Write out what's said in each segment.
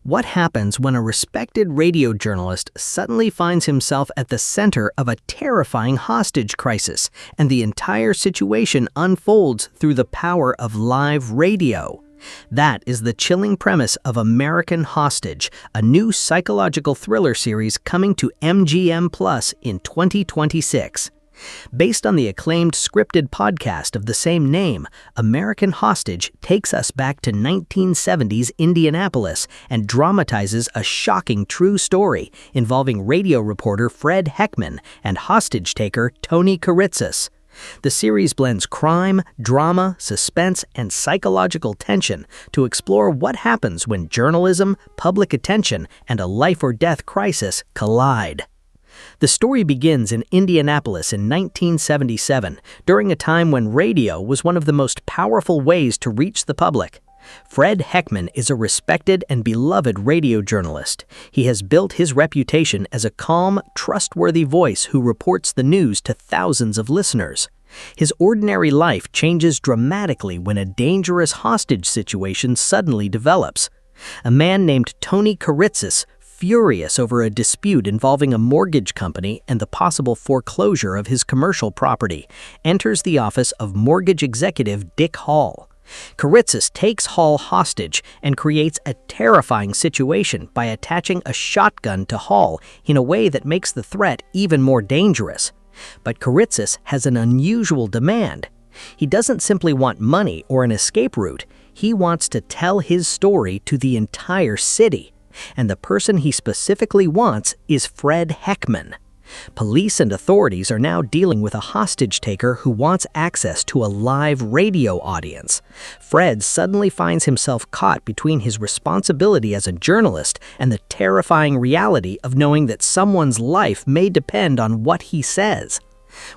What happens when a respected radio journalist suddenly finds himself at the center of a terrifying hostage crisis, and the entire situation unfolds through the power of live radio? That is the chilling premise of American Hostage, a new psychological thriller series coming to MGM Plus in 2026. Based on the acclaimed scripted podcast of the same name, American Hostage takes us back to 1970s Indianapolis and dramatizes a shocking true story involving radio reporter Fred Heckman and hostage-taker Tony Kiritsis. The series blends crime, drama, suspense, and psychological tension to explore what happens when journalism, public attention, and a life-or-death crisis collide. The story begins in Indianapolis in 1977, during a time when radio was one of the most powerful ways to reach the public. Fred Heckman is a respected and beloved radio journalist. He has built his reputation as a calm, trustworthy voice who reports the news to thousands of listeners. His ordinary life changes dramatically when a dangerous hostage situation suddenly develops. A man named Tony Kiritsis, furious over a dispute involving a mortgage company and the possible foreclosure of his commercial property, enters the office of mortgage executive Dick Hall. Kiritsis takes Hall hostage and creates a terrifying situation by attaching a shotgun to Hall in a way that makes the threat even more dangerous. But Kiritsis has an unusual demand. He doesn't simply want money or an escape route. He wants to tell his story to the entire city. And the person he specifically wants is Fred Heckman. Police and authorities are now dealing with a hostage-taker who wants access to a live radio audience. Fred suddenly finds himself caught between his responsibility as a journalist and the terrifying reality of knowing that someone's life may depend on what he says.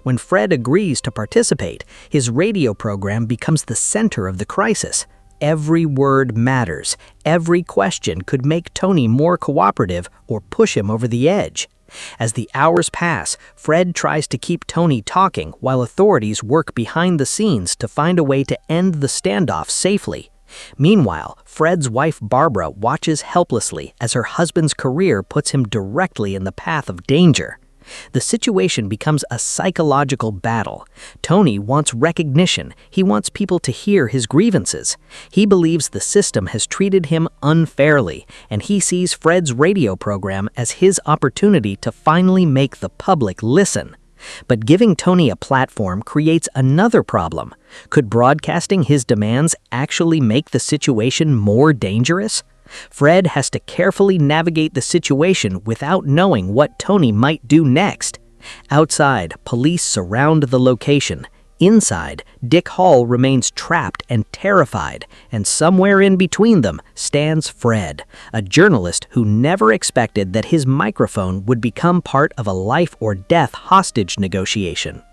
When Fred agrees to participate, his radio program becomes the center of the crisis. Every word matters. Every question could make Tony more cooperative or push him over the edge. As the hours pass, Fred tries to keep Tony talking while authorities work behind the scenes to find a way to end the standoff safely. Meanwhile, Fred's wife Barbara watches helplessly as her husband's career puts him directly in the path of danger. The situation becomes a psychological battle. Tony wants recognition. He wants people to hear his grievances. He believes the system has treated him unfairly, and he sees Fred's radio program as his opportunity to finally make the public listen. But giving Tony a platform creates another problem. Could broadcasting his demands actually make the situation more dangerous? Fred has to carefully navigate the situation without knowing what Tony might do next. Outside, police surround the location. Inside, Dick Hall remains trapped and terrified, and somewhere in between them stands Fred, a journalist who never expected that his microphone would become part of a life-or-death hostage negotiation.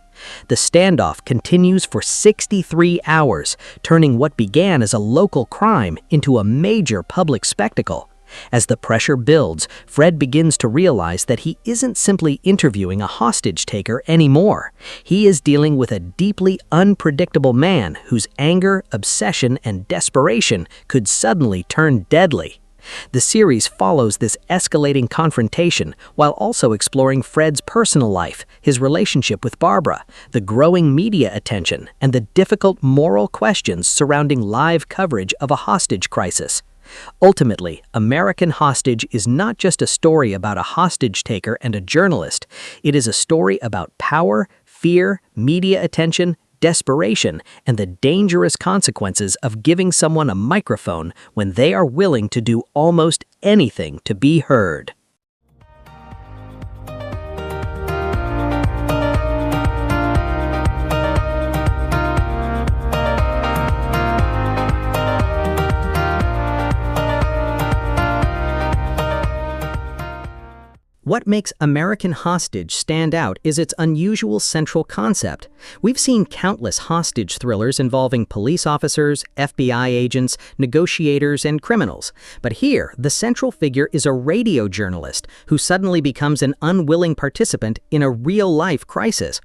The standoff continues for 63 hours, turning what began as a local crime into a major public spectacle. As the pressure builds, Fred begins to realize that he isn't simply interviewing a hostage-taker anymore. He is dealing with a deeply unpredictable man whose anger, obsession, and desperation could suddenly turn deadly. The series follows this escalating confrontation while also exploring Fred's personal life, his relationship with Barbara, the growing media attention, and the difficult moral questions surrounding live coverage of a hostage crisis. Ultimately, American Hostage is not just a story about a hostage-taker and a journalist. It is a story about power, fear, media attention, desperation, and the dangerous consequences of giving someone a microphone when they are willing to do almost anything to be heard. What makes American Hostage stand out is its unusual central concept. We've seen countless hostage thrillers involving police officers, FBI agents, negotiators, and criminals. But here, the central figure is a radio journalist who suddenly becomes an unwilling participant in a real-life crisis.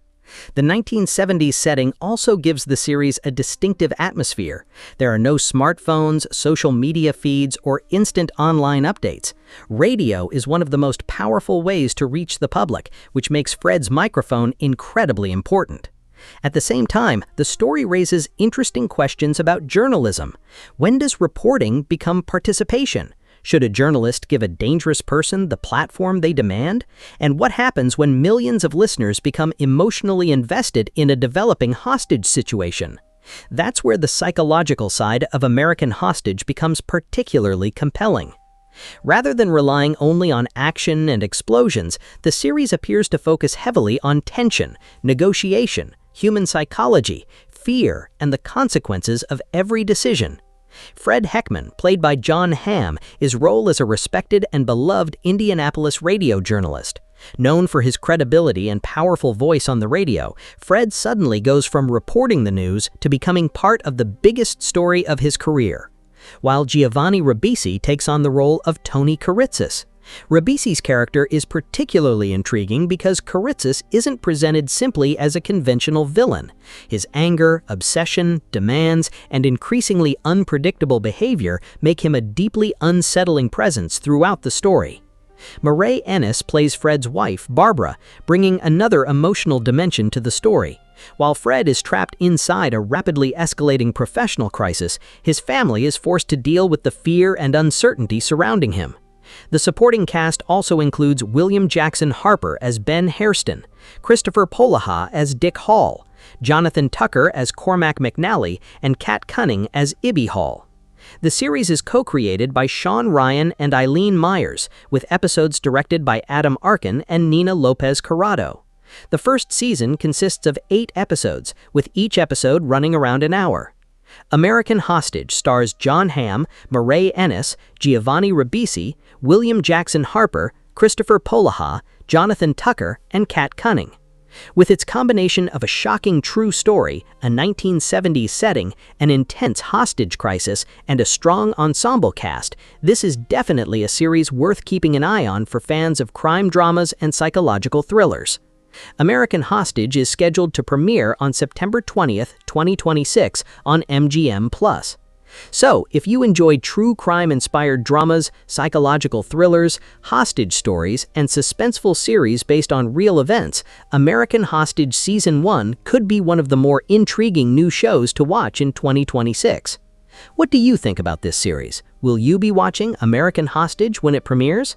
The 1970s setting also gives the series a distinctive atmosphere. There are no smartphones, social media feeds, or instant online updates. Radio is one of the most powerful ways to reach the public, which makes Fred's microphone incredibly important. At the same time, the story raises interesting questions about journalism. When does reporting become participation? Should a journalist give a dangerous person the platform they demand? And what happens when millions of listeners become emotionally invested in a developing hostage situation? That's where the psychological side of American Hostage becomes particularly compelling. Rather than relying only on action and explosions, the series appears to focus heavily on tension, negotiation, human psychology, fear, and the consequences of every decision. Fred Heckman, played by Jon Hamm, his role as a respected and beloved Indianapolis radio journalist. Known for his credibility and powerful voice on the radio, Fred suddenly goes from reporting the news to becoming part of the biggest story of his career. While Giovanni Ribisi takes on the role of Tony Kiritsis. Ribisi's character is particularly intriguing because Kiritsis isn't presented simply as a conventional villain. His anger, obsession, demands, and increasingly unpredictable behavior make him a deeply unsettling presence throughout the story. Mireille Ennis plays Fred's wife, Barbara, bringing another emotional dimension to the story. While Fred is trapped inside a rapidly escalating professional crisis, his family is forced to deal with the fear and uncertainty surrounding him. The supporting cast also includes William Jackson Harper as Ben Hairston, Christopher Polaha as Dick Hall, Jonathan Tucker as Cormac McNally, and Kat Cunning as Ibby Hall. The series is co-created by Sean Ryan and Eileen Myers, with episodes directed by Adam Arkin and Nina Lopez Corrado. The first season consists of 8 episodes, with each episode running around an hour. American Hostage stars Jon Hamm, Mireille Ennis, Giovanni Ribisi, William Jackson Harper, Christopher Polaha, Jonathan Tucker, and Kat Cunning. With its combination of a shocking true story, a 1970s setting, an intense hostage crisis, and a strong ensemble cast, this is definitely a series worth keeping an eye on for fans of crime dramas and psychological thrillers. American Hostage is scheduled to premiere on September 20th, 2026 on MGM+. So, if you enjoy true crime-inspired dramas, psychological thrillers, hostage stories, and suspenseful series based on real events, American Hostage Season 1 could be one of the more intriguing new shows to watch in 2026. What do you think about this series? Will you be watching American Hostage when it premieres?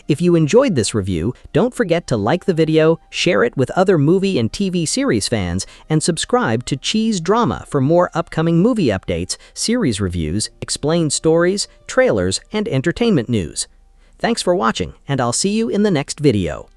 If you enjoyed this review, don't forget to like the video, share it with other movie and TV series fans, and subscribe to CheezeDrama for more upcoming movie updates, series reviews, explained stories, trailers, and entertainment news. Thanks for watching, and I'll see you in the next video.